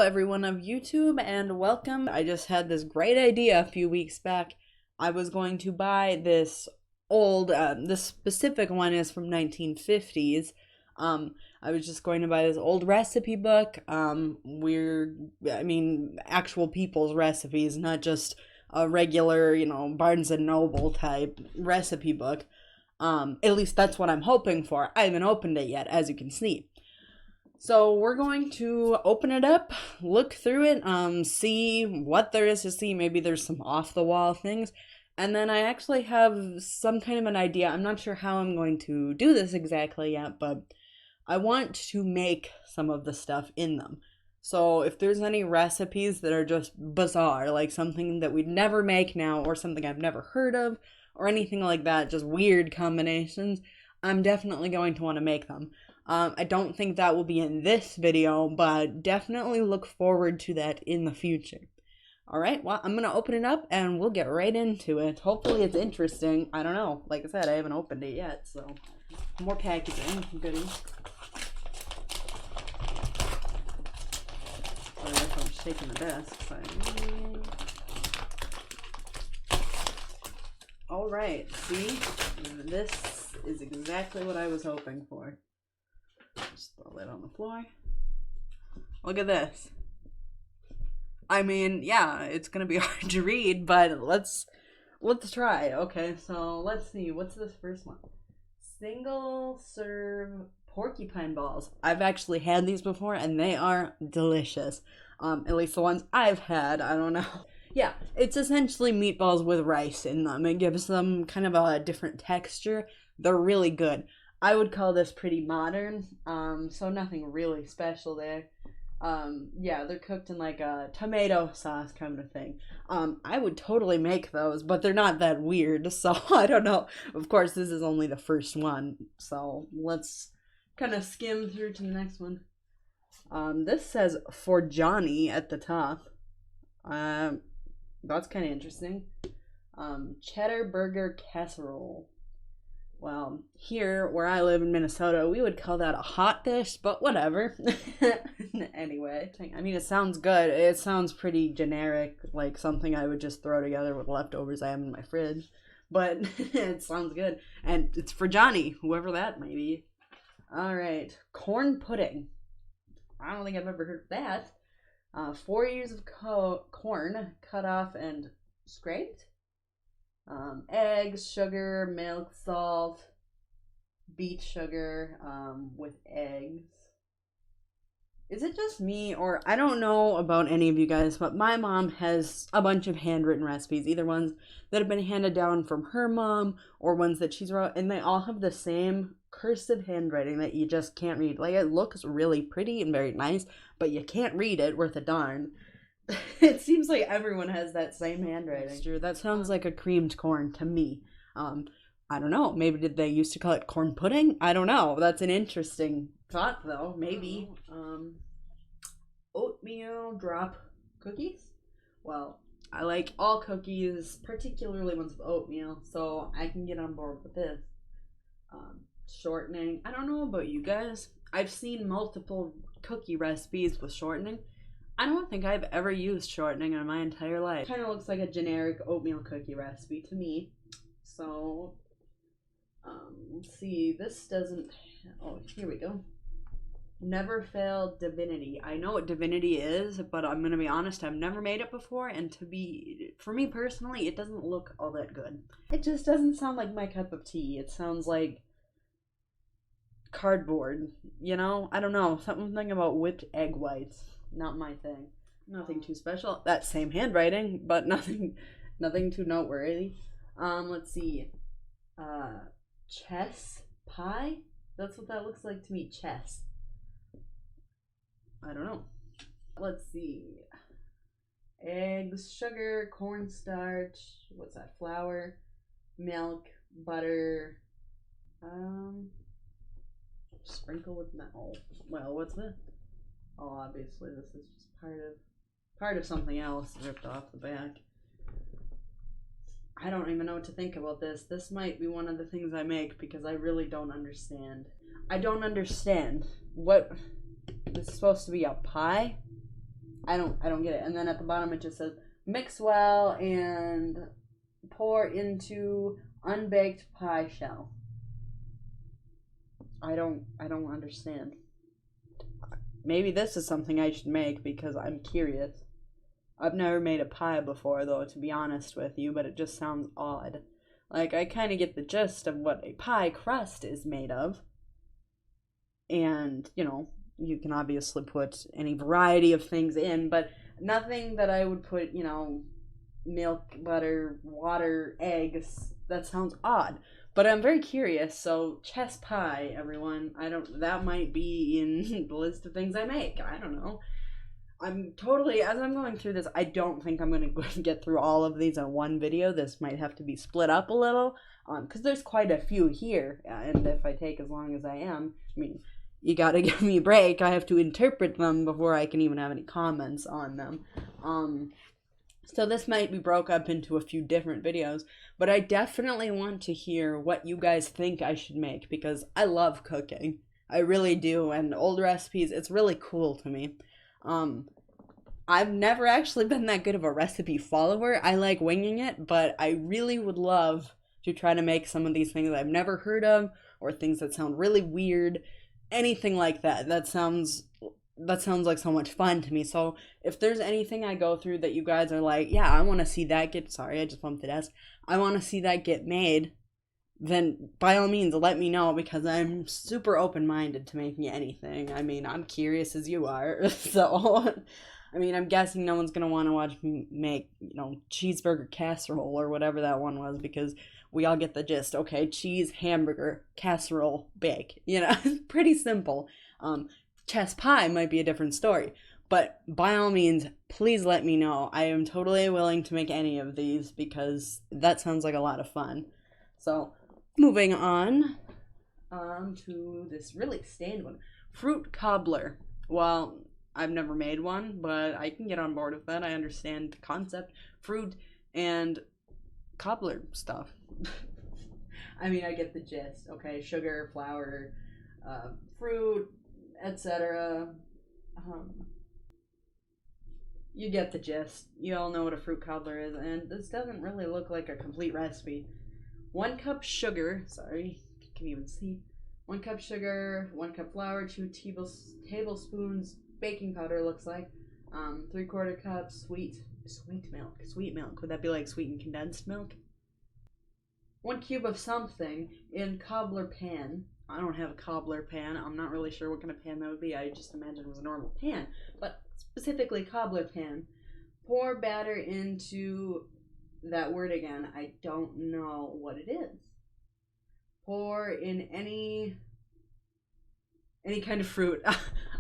everyone of YouTube, and welcome. I just had this great idea a few weeks back. I was going to buy this old, this specific one is from 1950s. I was just going to buy this old recipe book. Actual people's recipes, not just a regular, Barnes and Noble type recipe book. At least that's what I'm hoping for. I haven't opened it yet, as you can see. So we're going to open it up, look through it, see what there is to see. Maybe there's some off-the-wall things. And then I actually have some kind of an idea. I'm not sure how I'm going to do this exactly yet, but I want to make some of the stuff in them. So if there's any recipes that are just bizarre, like something that we'd never make now, or something I've never heard of, or anything like that, just weird combinations, I'm definitely going to want to make them. I don't think that will be in this video, but definitely look forward to that in the future. Alright, well, I'm going to open it up and we'll get right into it. Hopefully it's interesting. I don't know. Like I said, I haven't opened it yet, so more packaging. Goodies. Sorry if I'm shaking the desk. Alright, see? This is exactly what I was hoping for. Just throw it on the floor. Look at this. I mean, yeah, it's gonna be hard to read, but let's try. Okay, so let's see. What's this first one? Single serve porcupine balls. I've actually had these before, and they are delicious. At least the ones I've had. I don't know. Yeah, it's essentially meatballs with rice in them. It gives them kind of a different texture. They're really good. I would call this pretty modern, so nothing really special there. Yeah, they're cooked in like a tomato sauce kind of thing. I would totally make those, but they're not that weird, so I don't know. Of course, this is only the first one, so let's kind of skim through to the next one. This says for Johnny at the top. That's kind of interesting. Cheddar burger casserole. Well, here, where I live in Minnesota, we would call that a hot dish, but whatever. Anyway, I mean, it sounds good. It sounds pretty generic, like something I would just throw together with leftovers I have in my fridge. But it sounds good. And it's for Johnny, whoever that may be. Alright, corn pudding. I don't think I've ever heard of that. 4 ears of corn cut off and scraped. Eggs, sugar, milk, salt, beet sugar, with eggs. Is it just me, or I don't know about any of you guys, but my mom has a bunch of handwritten recipes, either ones that have been handed down from her mom, or ones that she's wrote, and they all have the same cursive handwriting that you just can't read. Like, it looks really pretty and very nice, but you can't read it worth a darn. It seems like everyone has that same handwriting. Sure, that sounds like a creamed corn to me. I don't know. Maybe did they used to call it corn pudding? I don't know. That's an interesting thought, though. Maybe. Oatmeal drop cookies? Well, I like all cookies, particularly ones with oatmeal, so I can get on board with this. Shortening. I don't know about you guys. I've seen multiple cookie recipes with shortening. I don't think I've ever used shortening in my entire life. Kind of looks like a generic oatmeal cookie recipe to me. So, let's see. This doesn't... Oh, here we go. Never fail divinity. I know what divinity is, but I'm going to be honest, I've never made it before, and for me personally, it doesn't look all that good. It just doesn't sound like my cup of tea. It sounds like cardboard, I don't know. Something about whipped egg whites. Not my thing. Nothing too special. That same handwriting, but nothing too noteworthy. Let's see. Chets Pie? That's what that looks like to me. Chess. I don't know. Let's see. Eggs, sugar, cornstarch. What's that? Flour, milk, butter. Sprinkle with no. Well, what's this? Oh, obviously this is just part of something else ripped off the back. I don't even know what to think about this. This might be one of the things I make because I really don't understand. I don't understand. What? This is supposed to be a pie? I don't get it. And then at the bottom it just says mix well and pour into unbaked pie shell. I don't understand. Maybe this is something I should make because I'm curious. I've never made a pie before though, to be honest with you, but it just sounds odd. Like, I kind of get the gist of what a pie crust is made of. And, you know, you can obviously put any variety of things in, but nothing that I would put, you know, milk, butter, water, eggs. That sounds odd. But I'm very curious, so Chets Pie, everyone. That might be in the list of things I make. I don't know. I'm totally, as I'm going through this, I don't think I'm going to get through all of these in one video. This might have to be split up a little, because there's quite a few here, and if I take as long as I am, I mean, you gotta give me a break. I have to interpret them before I can even have any comments on them. So this might be broke up into a few different videos, but I definitely want to hear what you guys think I should make, because I love cooking. I really do, and old recipes, it's really cool to me. I've never actually been that good of a recipe follower. I like winging it, but I really would love to try to make some of these things I've never heard of, or things that sound really weird, anything like that. That sounds like so much fun to me. So if there's anything I go through that you guys are like, yeah, I want to see that get, sorry, I just bumped the desk. I want to see that get made, then by all means let me know, because I'm super open-minded to making anything. I mean, I'm curious as you are. So, I mean, I'm guessing no one's going to want to watch me make, you know, cheeseburger casserole or whatever that one was, because we all get the gist. Okay, cheese, hamburger, casserole, bake. You know, it's pretty simple. Chets Pie might be a different story. But by all means, please let me know. I am totally willing to make any of these, because that sounds like a lot of fun. So, moving on to this really stained one. Fruit cobbler. Well, I've never made one, but I can get on board with that. I understand the concept. Fruit and cobbler stuff. I mean, I get the gist. Okay, sugar, flour, fruit, etc. You get the gist. You all know what a fruit cobbler is, and this doesn't really look like a complete recipe. 1 cup sugar, sorry, you can even see. 1 cup sugar, 1 cup flour, 2 tablespoons baking powder, looks like. 3/4 cup sweet milk. Would that be like sweetened condensed milk? 1 cube of something in cobbler pan. I don't have a cobbler pan. I'm not really sure what kind of pan that would be. I just imagined it was a normal pan, but specifically cobbler pan. Pour batter into that word again. I don't know what it is. Pour in any kind of fruit.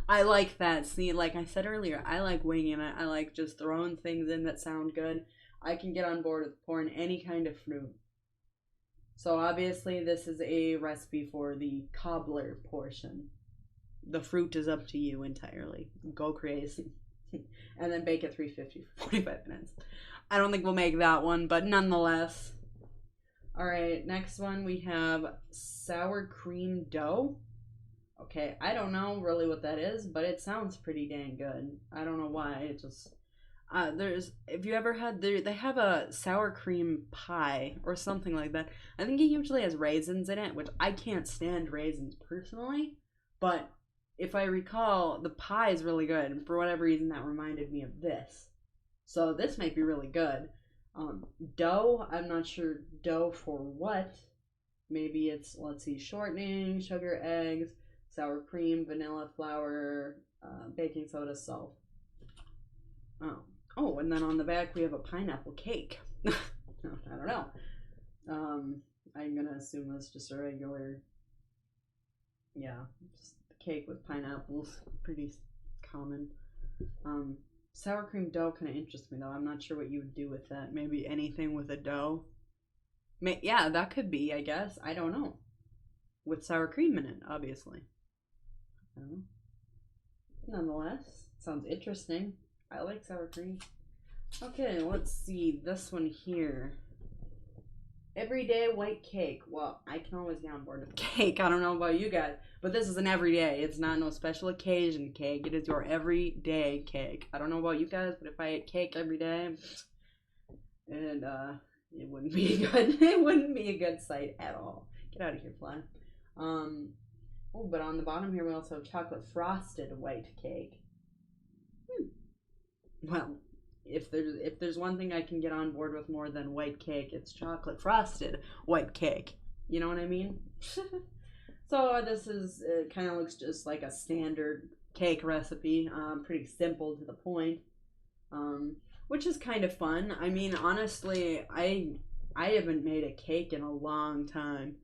I like that. See, like I said earlier, I like winging it. I like just throwing things in that sound good. I can get on board with pouring any kind of fruit. So obviously this is a recipe for the cobbler portion. The fruit is up to you entirely. Go crazy. And then bake at 350 for 45 minutes. I don't think we'll make that one, but nonetheless. Alright, next one we have sour cream dough. Okay, I don't know really what that is, but it sounds pretty dang good. I don't know why, it just... if you ever had, they have a sour cream pie or something like that. I think it usually has raisins in it, which I can't stand raisins personally, but if I recall, the pie is really good, and for whatever reason that reminded me of this. So this might be really good. Dough, I'm not sure dough for what. Maybe it's, let's see, shortening, sugar, eggs, sour cream, vanilla, flour, baking soda, salt. Oh, and then on the back we have a pineapple cake. I don't know. I'm gonna assume that's just a regular, yeah, just a cake with pineapples. Pretty common. Sour cream dough kind of interests me though. I'm not sure what you would do with that. Maybe anything with a dough. Yeah, that could be, I guess. I don't know. With sour cream in it, obviously. I don't know. Nonetheless, sounds interesting. I like sour cream. Okay, let's see this one here. everyday white cake. Well, I can always get on board with cake. I don't know about you guys, but this is an everyday. It's not no special occasion cake. It is your everyday cake. I don't know about you guys, but if I ate cake every day, and it wouldn't be good. It wouldn't be a good sight at all. Get out of here, fly. Oh, but on the bottom here we also have chocolate frosted white cake. Well, if there's one thing I can get on board with more than white cake, it's chocolate frosted white cake. You know what I mean? So this is, it kind of looks just like a standard cake recipe. Pretty simple to the point. Which is kind of fun. I mean, honestly, I haven't made a cake in a long time.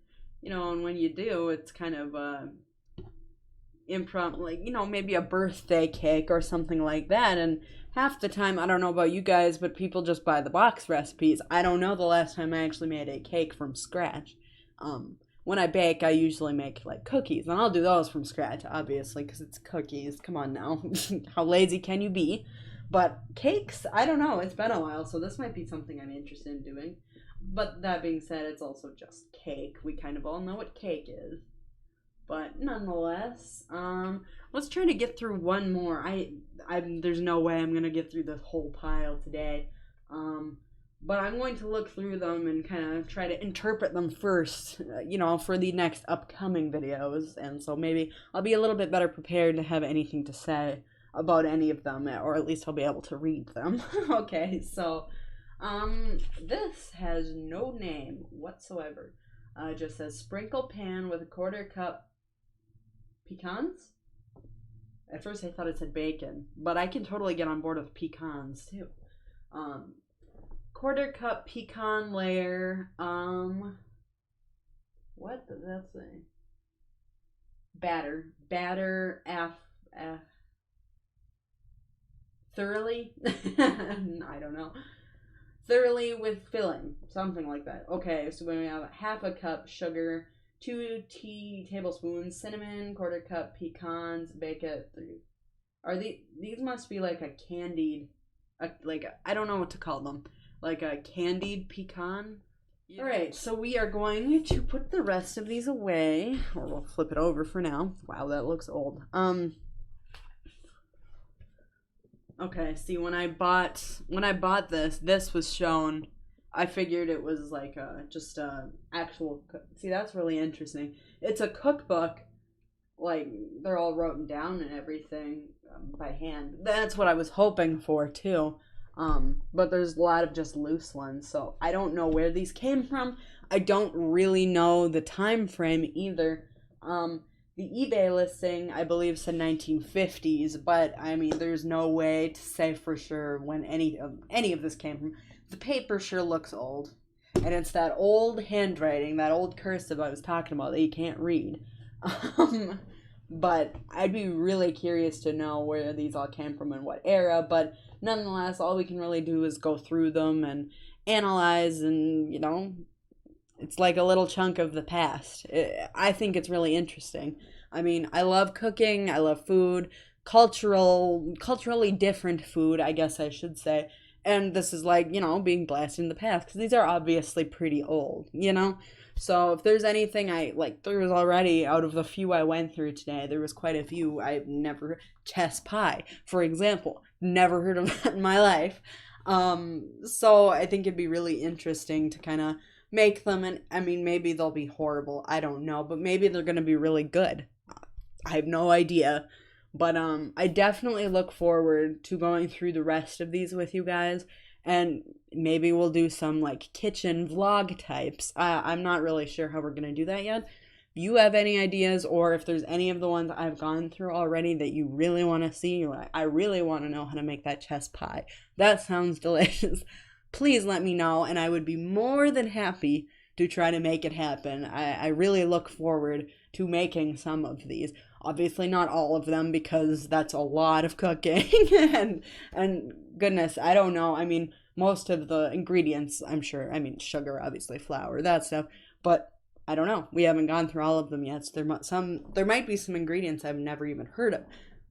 You know, and when you do, it's kind of impromptu, like, you know, maybe a birthday cake or something like that. And half the time, I don't know about you guys, but people just buy the box recipes. I don't know the last time I actually made a cake from scratch. When I bake, I usually make like cookies, and I'll do those from scratch, obviously, because it's cookies. Come on now. How lazy can you be? But cakes, I don't know. It's been a while, so this might be something I'm interested in doing. But that being said, it's also just cake. We kind of all know what cake is. But nonetheless, let's try to get through one more. There's no way I'm gonna get through this whole pile today. But I'm going to look through them and kind of try to interpret them first, you know, for the next upcoming videos. And so maybe I'll be a little bit better prepared to have anything to say about any of them, or at least I'll be able to read them. Okay, so this has no name whatsoever. It just says sprinkle pan with a 1/4 cup pecans. At first I thought it said bacon, but I can totally get on board with pecans too. 1/4 cup pecan layer. What does that say? Batter thoroughly. I don't know. Thoroughly with filling, something like that. Okay, so we have 1/2 cup sugar, 2 tablespoons cinnamon, 1/4 cup pecans, bake it 3. Are these must be like a candied, like, I don't know what to call them, like a candied pecan. Yeah. All right, so we are going to put the rest of these away, or we'll flip it over for now. Wow, that looks old. Okay, see, when I bought this was shown. I figured it was like just a actual. See, that's really interesting. It's a cookbook, like they're all written down and everything by hand. That's what I was hoping for too. But there's a lot of just loose ones, so I don't know where these came from. I don't really know the time frame either. The eBay listing, I believe, said 1950s, but I mean, there's no way to say for sure when any of this came from. The paper sure looks old, and it's that old handwriting, that old cursive I was talking about that you can't read. But I'd be really curious to know where these all came from and what era, but nonetheless, all we can really do is go through them and analyze, and, you know, it's like a little chunk of the past. I think it's really interesting. I mean, I love cooking, I love food, culturally different food, I guess I should say. And this is like, you know, being blasted in the past, because these are obviously pretty old, you know? So if there's anything there was already, out of the few I went through today, there was quite a few I've never, Chets Pie, for example, never heard of that in my life. So I think it'd be really interesting to kind of make them, and I mean, maybe they'll be horrible, I don't know, but maybe they're gonna be really good. I have no idea. But I definitely look forward to going through the rest of these with you guys, and maybe we'll do some like kitchen vlog types. I'm not really sure how we're gonna do that yet. If you have any ideas, or if there's any of the ones I've gone through already that you really want to see, like, I really want to know how to make that chess pie. That sounds delicious. Please let me know, and I would be more than happy to try to make it happen. I really look forward to making some of these. Obviously not all of them, because that's a lot of cooking. and goodness, I don't know. I mean, most of the ingredients, I'm sure, I mean, sugar, obviously, flour, that stuff. But I don't know. We haven't gone through all of them yet. So there might be some ingredients I've never even heard of.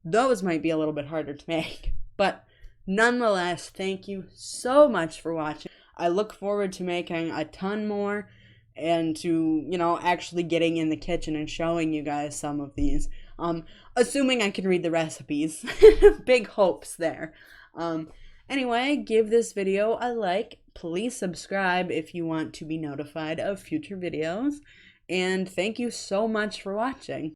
Those might be a little bit harder to make. But nonetheless, thank you so much for watching. I look forward to making a ton more and to, actually getting in the kitchen and showing you guys some of these. Assuming I can read the recipes. Big hopes there. Anyway, give this video a like. Please subscribe if you want to be notified of future videos. And thank you so much for watching.